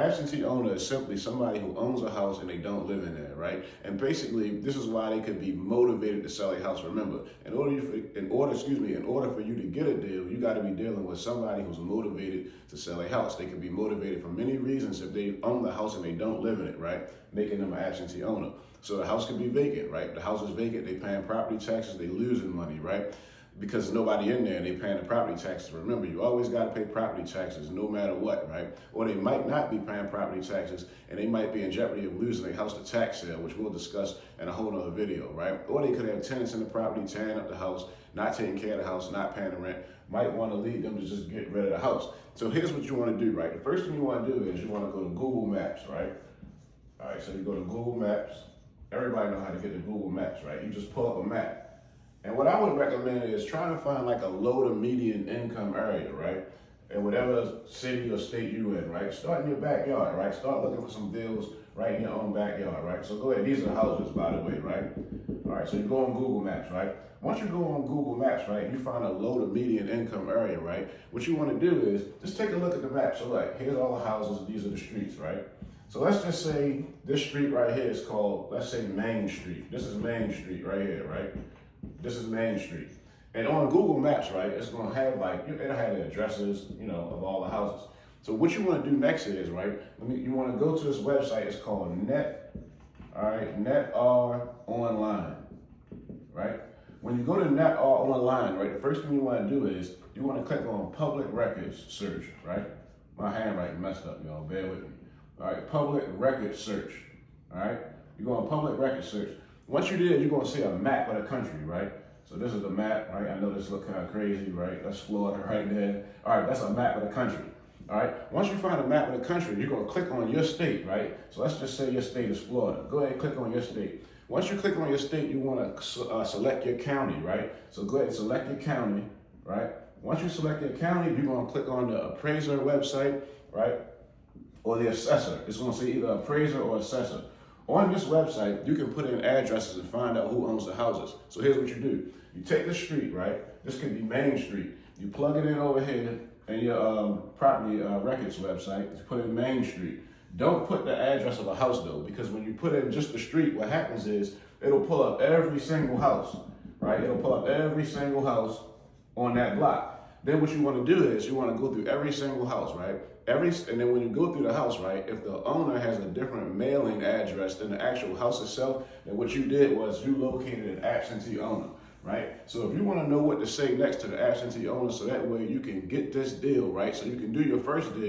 absentee owner is simply somebody who owns a house and they don't live in there, right? And basically, this is why they could be motivated to sell a house. Remember, in order for you to get a deal, you got to be dealing with somebody who's motivated to sell a house. They could be motivated for many reasons if they own the house and they don't live in it, right? Making them an absentee owner. So the house could be vacant, right? The house is vacant, they paying property taxes, they losing money, right? Because there's nobody in there and they paying the property taxes. Remember, you always got to pay property taxes no matter what, right? Or they might not be paying property taxes and they might be in jeopardy of losing a house to tax sale, which we'll discuss in a whole nother video, right? Or they could have tenants in the property tearing up the house, not taking care of the house, not paying the rent, might want to lead them to just get rid of the house. So here's what you want to do, right? The first thing you want to do is you want to go to Google Maps, right? All right, so you go to Google Maps. Everybody know how to get to Google Maps, right? You just pull up a map. And what I would recommend is trying to find like a low to median income area, right? In whatever city or state you in, right? Start in your backyard, right? Start looking for some deals right in your own backyard, right? So go ahead, these are the houses, by the way, right? All right, so you go on Google Maps, right? Once you go on Google Maps, right, you find a low to median income area, right? What you want to do is just take a look at the map. So like, here's all the houses, these are the streets, right? So let's just say this street right here is called, let's say Main Street. This is Main Street right here, right? This is Main Street. And on Google Maps, right, it's gonna have like, it'll have the addresses, of all the houses. So what you wanna do next is, right, you wanna go to this website, it's called NetR Online, right? When you go to NetR Online, right, the first thing you wanna do is, you wanna click on Public Records Search, right? My handwriting messed up, y'all, bear with me. All right, Public Records Search, all right? You go on Public Records Search. Once you did, you're gonna see a map of the country, right? So this is the map, right? I know this look kind of crazy, right? That's Florida right there. All right, that's a map of the country, all right? Once you find a map of the country, you're gonna click on your state, right? So let's just say your state is Florida. Go ahead and click on your state. Once you click on your state, you wanna select your county, right? So go ahead and select your county, right? Once you select your county, you're gonna click on the appraiser website, right? Or the assessor. It's gonna say either appraiser or assessor. On this website, you can put in addresses and find out who owns the houses. So here's what you do. You take the street, right? This could be Main Street. You plug it in over here in your property records website. You put in Main Street. Don't put the address of a house though, because when you put in just the street, what happens is it'll pull up every single house, right? It'll pull up every single house on that block. Then what you want to do is you want to go through every single house, right? And then when you go through the house, right, if the owner has a different mailing address than the actual house itself, then what you did was you located an absentee owner, right? So if you want to know what to say next to the absentee owner, so that way you can get this deal, right? So you can do your first deal.